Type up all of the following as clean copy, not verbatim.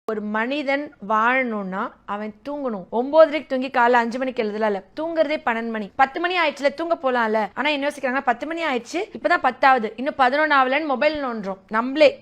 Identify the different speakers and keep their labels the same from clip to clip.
Speaker 1: ஒரு மனிதன் வாழணும்னா அவன் தூங்கணும். 9:30 தூங்கி காலைல 5 மணிக்கு எழுதல, தூங்குறதே 12 மணி. 10 மணி ஆயிடுச்சுல, தூங்க போலாம்ல. ஆனா என்ன யோசிக்கிறாங்க, 10 மணி ஆயிடுச்சு, இப்பதான் 10 ஆகுது, இன்னும் 11 ஆகலன்னு மொபைல் நோன்றோம்.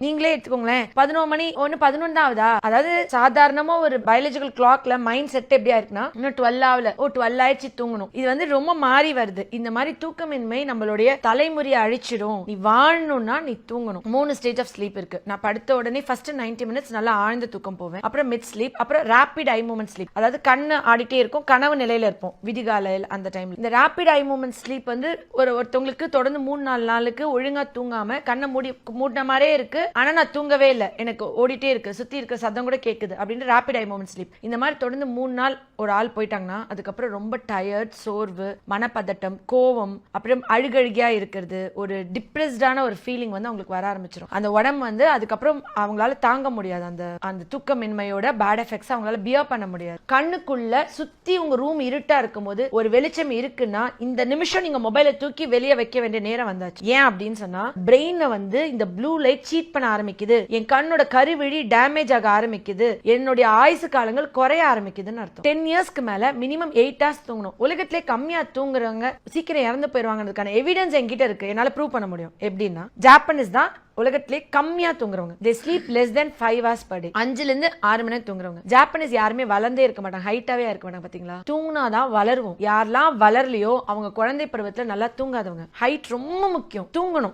Speaker 1: நீங்களே எடுத்துக்கோங்களேன், 11 மணி 11 தான் ஆகுதா? அதாவது சாதாரணமா ஒரு பயாலஜிக்கல் கிளாக்ல மைண்ட் செட் எப்படி இருக்குன்னா, இன்னும் 12 ஆகல, 12 ஆயிடுச்சு, தூங்கணும். இது வந்து ரொம்ப மாறி வருது. இந்த மாதிரி தூக்கமின்மை நம்மளுடைய தலைமுறையை அழிச்சிடும். நீ வாழணும்னா நீ தூங்கணும். 3 ஸ்டேஜ் ஆஃப் ஸ்லீப் இருக்கு. நான் படுத்த உடனே ஃபர்ஸ்ட் 90 மினிட்ஸ் நல்லா ஆழ்ந்த தூக்கம் போவேன். அப்புறம் மிட் ஸ்லீப், அப்புறம் ரேபிட் ஐ மூவ்மெண்ட் ஸ்லீப். அதாவது கண்ணு ஆடிட்டே இருக்கும், கனவு நிலையில இருப்போம் விதிகாலையில். அந்த டைம்ல இந்த ரேபிட் ஐ மூவ்மெண்ட் ஸ்லீப் வந்து ஒருத்தவங்களுக்கு தொடர்ந்து 3-4 நாளுக்கு ஒழுங்கா தூங்காம கண்ணை மூடின மாதிரியே இருக்கு, ஆனா நான் தூங்கவே இல்லை, எனக்கு ஓடிட்டே இருக்கு, சுத்தி இருக்க சத்தம் கூட கேக்குது அப்படின்னு ரேபிட் ஐ மூவ்மெண்ட் ஸ்லீப். இந்த மாதிரி தொடர்ந்து 3 நாள் ஒரு ஆள் போயிட்டாங்கன்னா அதுக்கப்புறம் ரொம்ப டயர்ட், சோர்வு, மனப்பதட்டம், கோவம், அப்புறம் அழுகழுகியா இருக்கிறது, ஒரு டிப்ரெஸ்டான ஒரு ஃபீலிங் வந்து அவங்களுக்கு வர ஆரம்பிச்சிடும். அந்த உடம்பு வந்து அதுக்கப்புறம் அவங்களால தாங்க முடியாது. அந்த தூக்கமின்மையோட பேட் எஃபெக்ட்ஸ் அவங்களால பியர் பண்ண முடியாது. கண்ணுக்குள்ள சுத்தி உங்க ரூம் இருட்டா இருக்கும்போது ஒரு வெளிச்சம் இருக்குன்னா இந்த நிமிஷம் நீங்க மொபைலை தூக்கி வெளியே வைக்க வேண்டிய நேரம் வந்தாச்சு. ஏன் அப்படின்னு சொன்னா, பிரெயினை வந்து இந்த ப்ளூ லைட் சீட் பண்ண ஆரம்பிக்குது, என் கண்ணோட கருவிழி டேமேஜ் ஆக ஆரம்பிக்குது, என்னுடைய ஆயுசு காலங்கள் குறைய ஆரம்பிக்குதுன்னு அர்த்தம். 10 இயர்ஸ்க்கு மேல மினிமம் 8 hours தூங்கணும். உலகத்திலே கம்மியா தூங்குறவங்க சீக்கிரம் இறந்து போயிருவாங்கிறதுக்கான எவிடன்ஸ் என்கிட்ட இருக்கு, என்னால ப்ரூவ் பண்ண முடியும். எப்படின்னா, ஜாப்பனீஸ் தான் உலகத்திலே கம்மியா தூங்குறவங்க. they sleep less than 5 hours per day. 5 ல இருந்து 6 மணி நேரம் தூங்குறவங்க. ஜாப்பனீஸ் யாருமே வளர்ந்தே இருக்க மாட்டாங்க, ஹைட்டாவே இருக்க மாட்டாங்க. பாத்தீங்களா, தூங்கினாதான் வளருவோம். யாரெல்லாம் வளரலையோ அவங்க குழந்தை பருவத்துல நல்லா தூங்காதவங்க. ஹைட் ரொம்ப முக்கியம், தூங்கணும்.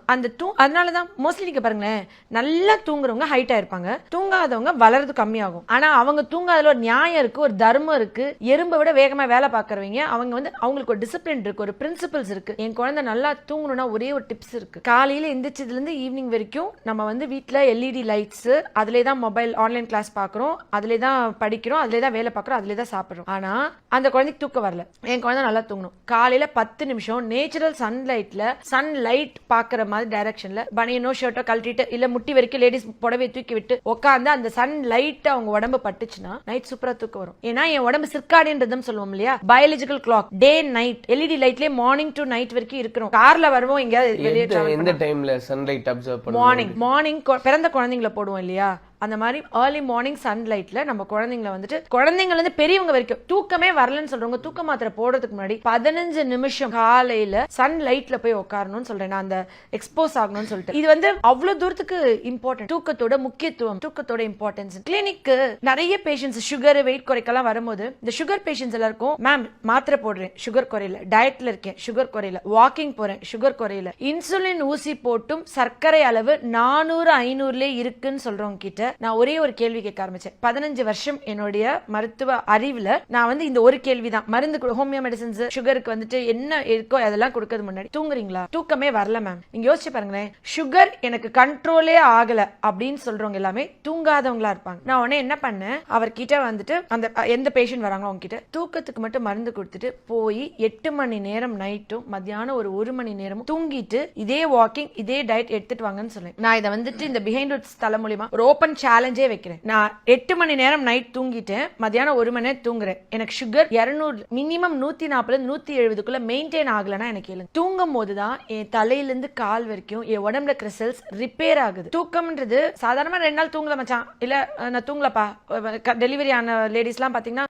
Speaker 1: அதனாலதான் மோஸ்ட்லி நீங்க பாருங்களேன், நல்லா தூங்குறவங்க ஹைட்டா இருப்பாங்க, தூங்காதவங்க வளர்றது கம்மியாகும். ஆனா அவங்க தூங்காதல ஒரு நியாயம் இருக்கு, ஒரு தர்மம் இருக்கு. எறும்பை விட வேகமா வேலை பாக்குறவங்க அவங்க வந்து அவங்களுக்கு ஒரு டிசிப்ளின் இருக்கு, ஒரு பிரின்சிபல்ஸ் இருக்கு. என் குழந்தை நல்லா தூங்கணும்னா ஒரே ஒரு டிப்ஸ் இருக்கு. காலையில எந்திரிச்சதுல இருந்து ஈவினிங் வரைக்கும் நம்ம வந்து வீட்ல எல்இடி லைட்ஸ், அதுல தான் மொபைல் ஆன்லைன் கிளாஸ் பாக்குறோம், அதுல தான் படிக்கிறோம், அதுல தான் வேலை பாக்குறோம், அதுல தான் சாப்பிடுறோம். ஆனா அந்த குழந்தைக்கு தூக்கம் வரல. என் குழந்தை நல்லா தூங்கணும். காலையில 10 நிமிஷம் நேச்சுரல் சன்லைட் பாக்குற மாதிரி டைரக்ஷன்ல பனியனோ ஷர்ட்டோ கழட்டிட்டு, இல்ல முட்டி வரைக்கும் லேடிஸ் புடவை தூக்கி விட்டு உட்காந்து அந்த சன்லைட் அவங்க உடம்பு பட்டுச்சுன்னா நைட் சூப்பரா தூக்கம் வரும். ஏன்னா என் உடம்பு சிர்காடியன் ரிதம் சொல்லுவோம் இல்லையா, biological clock, day night, LED லைட்லயே மார்னிங் டு நைட் வரைக்கும் இருக்கிறோம். கார்ல வருவோம், எங்கயாவது வெளியே
Speaker 2: எந்த டைம்ல சன்லைட் அப்சர்வ் பண்ணுவோம்?
Speaker 1: மார்னிங் பிறந்த குழந்தைங்களை போடுவோம் இல்லையா, அந்த மாதிரி ஏர்லி மார்னிங் சன்லைட்ல நம்ம குழந்தைங்களை வந்துட்டு, குழந்தைங்கள இருந்து பெரியவங்க வரைக்கும் தூக்கமே வரலன்னு சொல்றவங்க தூக்க மாத்திரை போடுறதுக்கு முன்னாடி 15 நிமிஷம் காலையில சன்லைட்ல போய் உட்காரணும்னு சொல்றேன். நான் அந்த எக்ஸ்போஸ் ஆகணும்னு சொல்லிட்டு, இது வந்து அவ்வளவு தூரத்துக்கு இம்பார்ட்டன்ட். தூக்கத்தோட முக்கியத்துவம், தூக்கத்தோட இம்பார்ட்டன்ஸ். கிளினிக்கு நிறைய பேஷண்ட்ஸ் சுகர் வெயிட் குறைக்கலாம் வரும்போது, இந்த சுகர் பேஷண்ட்ஸ் எல்லாருக்கும், மேம் மாத்திரை போடுறேன் சுகர் குறையல, டயட்ல இருக்கேன் சுகர் குறையல, வாக்கிங் போறேன் சுகர் குறையல, இன்சுலின் ஊசி போட்டும் சர்க்கரை அளவு 400-500 இருக்குன்னு சொல்றவங்க கிட்ட நான் ஒரே ஒரு கேள்வி கேட்க ஆரம்பிச்சேன். 15 வருஷம் என்னுடைய மருத்துவ அறிவுல நான் வந்து இந்த ஒரு கேள்விதான், மருந்து ஹோமியோ மெடிசன்ஸ் சுகருக்கு வந்துட்டு என்ன இருக்கோ அதெல்லாம் கொடுக்கறது முன்னாடி, தூங்குறீங்களா? தூக்கமே வரல மேம். நீங்க யோசிச்சு பாருங்களேன், சுகர் எனக்கு கண்ட்ரோலே ஆகல அப்படின்னு சொல்றவங்க எல்லாமே தூங்காதவங்களா இருப்பாங்க. நான் உடனே என்ன பண்ணேன், அவர்கிட்ட வந்துட்டு அந்த எந்த பேஷண்ட் வராங்களோ அவங்க கிட்ட தூக்கத்துக்கு மட்டும் மருந்து கொடுத்துட்டு போய் 8 மணி நேரம் நைட்டும் மத்தியானம் ஒரு 1 மணி நேரமும் தூங்கிட்டு இதே வாக்கிங் இதே டயட் எடுத்துட்டு வாங்கன்னு சொன்னேன். நான் இதை வந்துட்டு இந்த பிஹைண்ட் ரூட்ஸ் தலை மூலியமா ஒரு ஓபன் சேலஞ்சே வைக்கிறேன். நான் 8 மணி நேரம் நைட் தூங்கிட்டேன், மத்தியானம் 1 மணி நேரம் தூங்குறேன், எனக்கு சுகர் 200 மினிமம் 140-170 மெயின்டைன் ஆகலன்னா எனக்கு எழுங்க. தூங்கும் போதுதான் என் தலையிலிருந்து கால் வரைக்கும் என் உடம்புல இருக்கிற செல்ஸ் ரிப்பேர் ஆகுது. தூக்கம்ன்றது சாதாரணமா 2 நாள் தூங்கல மச்சான், இல்ல நான் தூங்கலப்பா, டெலிவரி ஆன லேடிஸ் எல்லாம் பாத்தீங்கன்னா